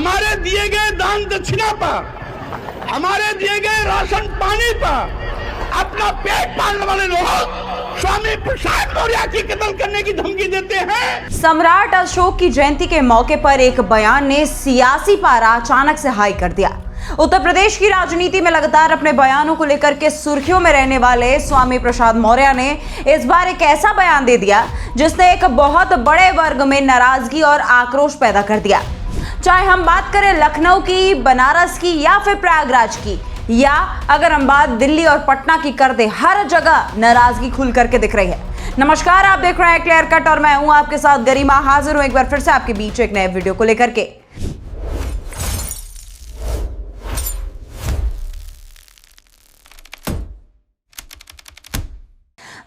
हमारे दिए गए दान दक्षिणा पर, हमारे दिए गए राशन पानी पर अपना पेट पालने वाले लोग स्वामी प्रसाद मौर्य की कत्ल करने की धमकी देते हैं। सम्राट अशोक की जयंती के मौके पर एक बयान ने सियासी पारा अचानक से हाई कर दिया। उत्तर प्रदेश की राजनीति में लगातार अपने बयानों को लेकर के सुर्खियों में रहने वाले स्वामी प्रसाद मौर्य ने इस बार एक ऐसा बयान दे दिया जिसने एक बहुत बड़े वर्ग में नाराजगी और आक्रोश पैदा कर दिया। चाहे हम बात करें लखनऊ की, बनारस की या फिर प्रयागराज की, या अगर हम बात दिल्ली और पटना की कर दे, हर जगह नाराजगी खुल करके दिख रही है। नमस्कार, आप देख रहे हैं क्लियर कट और मैं हूं आपके साथ गरिमा। हाजिर हूं एक बार फिर से आपके बीच एक नए वीडियो को लेकर के।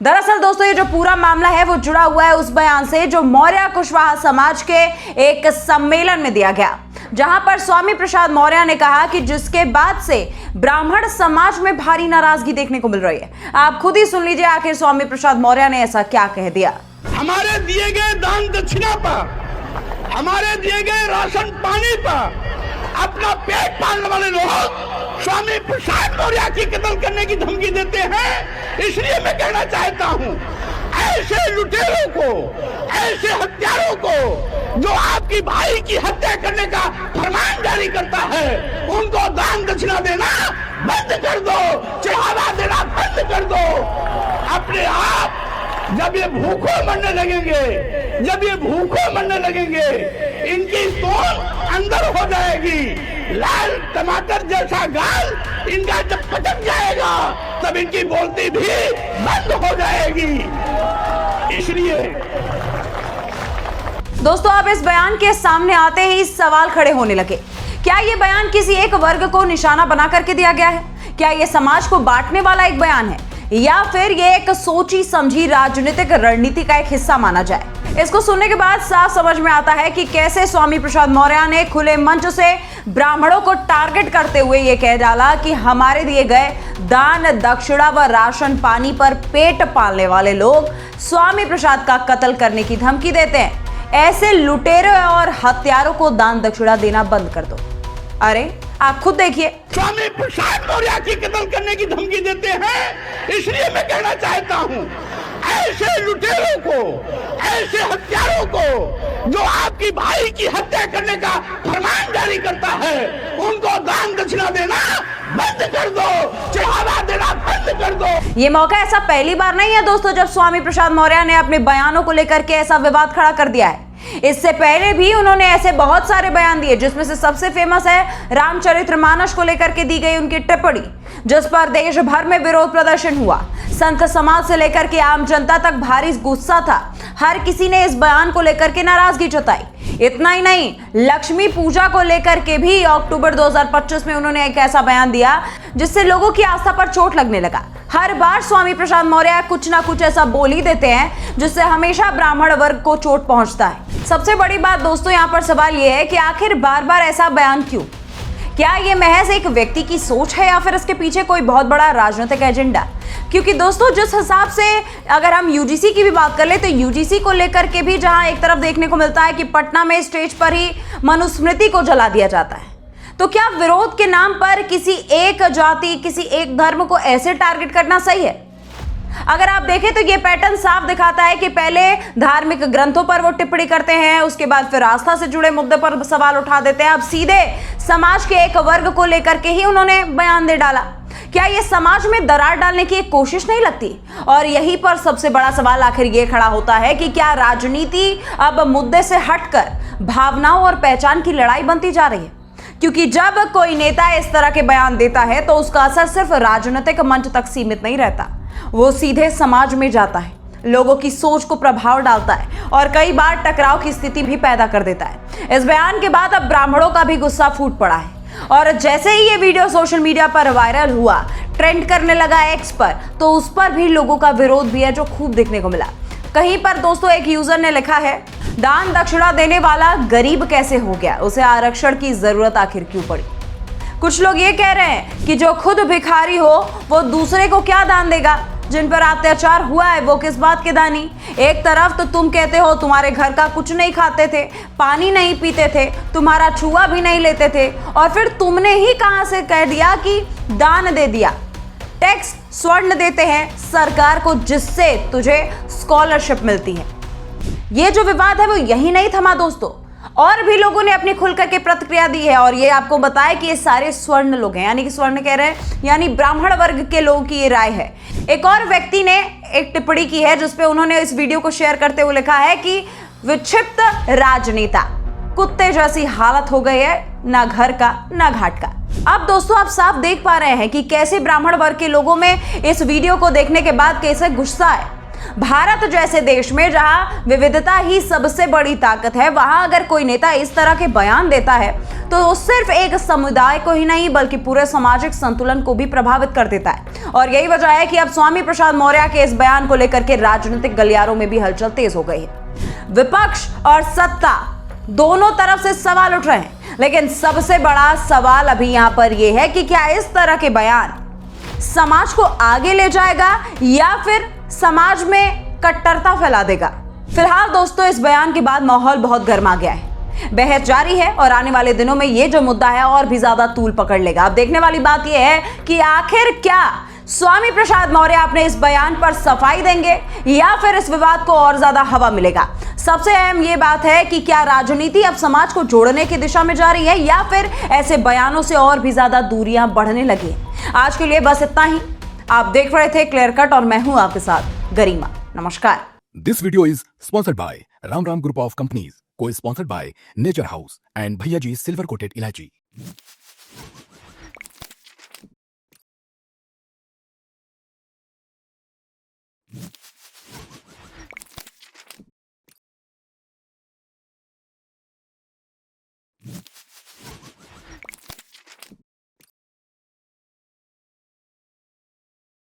दरअसल दोस्तों, ये जो पूरा मामला है वो जुड़ा हुआ है उस बयान से जो मौर्य कुशवाहा समाज के एक सम्मेलन में दिया गया, जहां पर स्वामी प्रसाद मौर्य ने कहा कि जिसके बाद से ब्राह्मण समाज में भारी नाराजगी देखने को मिल रही है। आप खुद ही सुन लीजिए आखिर स्वामी प्रसाद मौर्य ने ऐसा क्या कह दिया। हमारे दिए गए दान दक्षिणा पर, हमारे दिए गए राशन पानी पर अपना पेट पालने वाले लोग स्वामी प्रसाद मौर्य की कत्ल करने की धमकी देते हैं। इसलिए मैं कहना चाहता हूं, ऐसे लुटेरों को, ऐसे हत्यारों को जो आपकी भाई की हत्या करने का फरमान जारी करता है, उनको दान दक्षिणा देना बंद कर दो, चढ़ावा देना बंद कर दो। अपने आप जब ये भूखों मरने लगेंगे, जब ये भूखों मरने लगेंगे, इनकी सोच अंदर हो जाएगी। लाल टमाटर जैसा गाल इनका जब पचक जाएगा तब इनकी बोलती भी बंद हो जाएगी। इसलिए दोस्तों, अब इस बयान के सामने आते ही सवाल खड़े होने लगे। क्या ये बयान किसी एक वर्ग को निशाना बना करके दिया गया है? क्या ये समाज को बांटने वाला एक बयान है, या फिर ये एक सोची समझी राजनीतिक रणनीति का एक हिस्सा माना जाए? इसको सुनने के बाद साफ समझ में आता है कि कैसे स्वामी प्रसाद मौर्य ने खुले मंच से ब्राह्मणों को टारगेट करते हुए ये कह डाला कि हमारे दिए गए दान दक्षिणा व राशन पानी पर पेट पालने वाले लोग स्वामी प्रसाद का कत्ल करने की धमकी देते हैं। ऐसे लुटेरों और हत्यारों को दान दक्षिणा देना बंद कर दो। अरे आप खुद देखिए, स्वामी प्रसाद मौर्य की कत्ल करने की धमकी देते हैं। इसलिए मैं कहना चाहता हूं, ऐसे लुटेरों को, ऐसे हत्यारों को जो आपकी भाई की हत्या करने का फरमान जारी करता है, उनको दान दक्षिणा देना बंद कर दो, चढ़ावा देना बंद कर दो। ये मौका ऐसा पहली बार नहीं है दोस्तों जब स्वामी प्रसाद मौर्य ने अपने बयानों को लेकर के ऐसा विवाद खड़ा कर दिया है। इससे पहले भी उन्होंने ऐसे बहुत सारे बयान दिए, जिसमें से सबसे फेमस है रामचरितमानस को लेकर के दी गई उनकी टिप्पणी, जिस पर देश भर में विरोध प्रदर्शन हुआ। संत समाज से लेकर के आम जनता तक भारी गुस्सा था। हर किसी ने इस बयान को लेकर के नाराजगी जताई। इतना ही नहीं, लक्ष्मी पूजा को लेकर के भी अक्टूबर 2025 में उन्होंने एक ऐसा बयान दिया जिससे लोगों की आस्था पर चोट लगने लगा। हर बार स्वामी प्रसाद मौर्य कुछ ना कुछ ऐसा बोल ही देते हैं जिससे हमेशा ब्राह्मण वर्ग को चोट पहुंचता है। सबसे बड़ी बात दोस्तों यहाँ पर सवाल यह है कि आखिर बार बार ऐसा बयान क्यों? क्या ये महज एक व्यक्ति की सोच है या फिर इसके पीछे कोई बहुत बड़ा राजनीतिक एजेंडा? क्योंकि दोस्तों, जिस हिसाब से अगर हम यूजीसी की भी बात कर ले तो यूजीसी को लेकर के भी जहां एक तरफ देखने को मिलता है कि पटना में स्टेज पर ही मनुस्मृति को जला दिया जाता है, तो क्या विरोध के नाम पर किसी एक जाति, किसी एक धर्म को ऐसे टारगेट करना सही है? अगर आप देखें तो ये पैटर्न साफ दिखाता है कि पहले धार्मिक ग्रंथों पर वो टिप्पणी करते हैं, उसके बाद फिर आस्था से जुड़े मुद्दे पर सवाल उठा देते हैं। अब सीधे समाज के एक वर्ग को लेकर के ही उन्होंने बयान दे डाला। क्या ये समाज में दरार डालने की एक कोशिश नहीं लगती? और यहीं पर सबसे बड़ा सवाल आखिर ये खड़ा होता है कि क्या राजनीति अब मुद्दे से हटकर भावनाओं और पहचान की लड़ाई बनती जा रही है? क्योंकि जब कोई नेता इस तरह के बयान देता है तो उसका असर सिर्फ राजनीतिक मंच तक सीमित नहीं रहता, वो सीधे समाज में जाता है, लोगों की सोच को प्रभाव डालता है और कई बार टकराव की स्थिति भी पैदा कर देता है। इस बयान के बाद अब ब्राह्मणों का भी गुस्सा फूट पड़ा है और जैसे ही ये वीडियो सोशल मीडिया पर वायरल हुआ, ट्रेंड करने लगा एक्स पर, तो उस पर भी लोगों का विरोध भी है जो खूब देखने को मिला। कहीं पर दोस्तों एक यूजर ने लिखा है, दान दक्षिणा देने वाला गरीब कैसे हो गया, उसे आरक्षण की जरूरत आखिर क्यों पड़ी? कुछ लोग ये कह रहे हैं कि जो खुद भिखारी हो वो दूसरे को क्या दान देगा, जिन पर अत्याचार हुआ है वो किस बात के दानी। एक तरफ तो तुम कहते हो तुम्हारे घर का कुछ नहीं खाते थे, पानी नहीं पीते थे, तुम्हारा छुआ भी नहीं लेते थे, और फिर तुमने ही कहां से कह दिया कि दान दे दिया। टैक्स स्वर्ण देते हैं सरकार को जिससे तुझे स्कॉलरशिप मिलती है। ये जो विवाद है वो यही नहीं थमा दोस्तों, और भी लोगों ने अपनी खुल करके प्रतिक्रिया दी है। और ये आपको बताया कि ये सारे स्वर्ण लोग हैं, यानी कि स्वर्ण कह रहे हैं यानी ब्राह्मण वर्ग के लोगों की ये राय है। एक और व्यक्ति ने एक टिप्पणी की है जिसपे उन्होंने इस वीडियो को शेयर करते हुए लिखा है कि विक्षिप्त राजनेता, कुत्ते जैसी हालत हो गई है, ना घर का ना घाट का। अब दोस्तों आप साफ देख पा रहे हैं कि कैसे ब्राह्मण वर्ग के लोगों में इस वीडियो को देखने के बाद कैसे गुस्सा है। भारत जैसे देश में जहां विविधता ही सबसे बड़ी ताकत है, वहां अगर कोई नेता इस तरह के बयान देता है तो वो सिर्फ एक समुदाय को ही नहीं बल्कि पूरे सामाजिक संतुलन को भी प्रभावित कर देता है। और यही वजह है कि अब स्वामी प्रसाद मौर्य के इस बयान को लेकर के राजनीतिक गलियारों में भी हलचल तेज हो गई है। विपक्ष और सत्ता दोनों तरफ से सवाल उठ रहे हैं, लेकिन सबसे बड़ा सवाल अभी यहां पर यह है कि क्या इस तरह के बयान समाज को आगे ले जाएगा या फिर समाज में कट्टरता फैला देगा। फिलहाल दोस्तों इस बयान के बाद माहौल बहुत गर्मा गया है, बहस जारी है और आने वाले दिनों में ये जो मुद्दा है और भी ज्यादा तूल पकड़ लेगा। अब देखने वाली बात यह है कि आखिर क्या स्वामी प्रसाद मौर्य अपने इस बयान पर सफाई देंगे या फिर इस विवाद को और ज्यादा हवा मिलेगा। सबसे अहम यह बात है कि क्या राजनीति अब समाज को जोड़ने की दिशा में जा रही है या फिर ऐसे बयानों से और भी ज्यादा दूरियां बढ़ने लगी हैं। आज के लिए बस इतना ही। आप देख रहे थे क्लियर कट और मैं हूं आपके साथ गरिमा। नमस्कार। This video is sponsored by Ram Ram Group of Companies, co-sponsored by Nature House and Bhaiya Ji Silver Coated Ilaichi.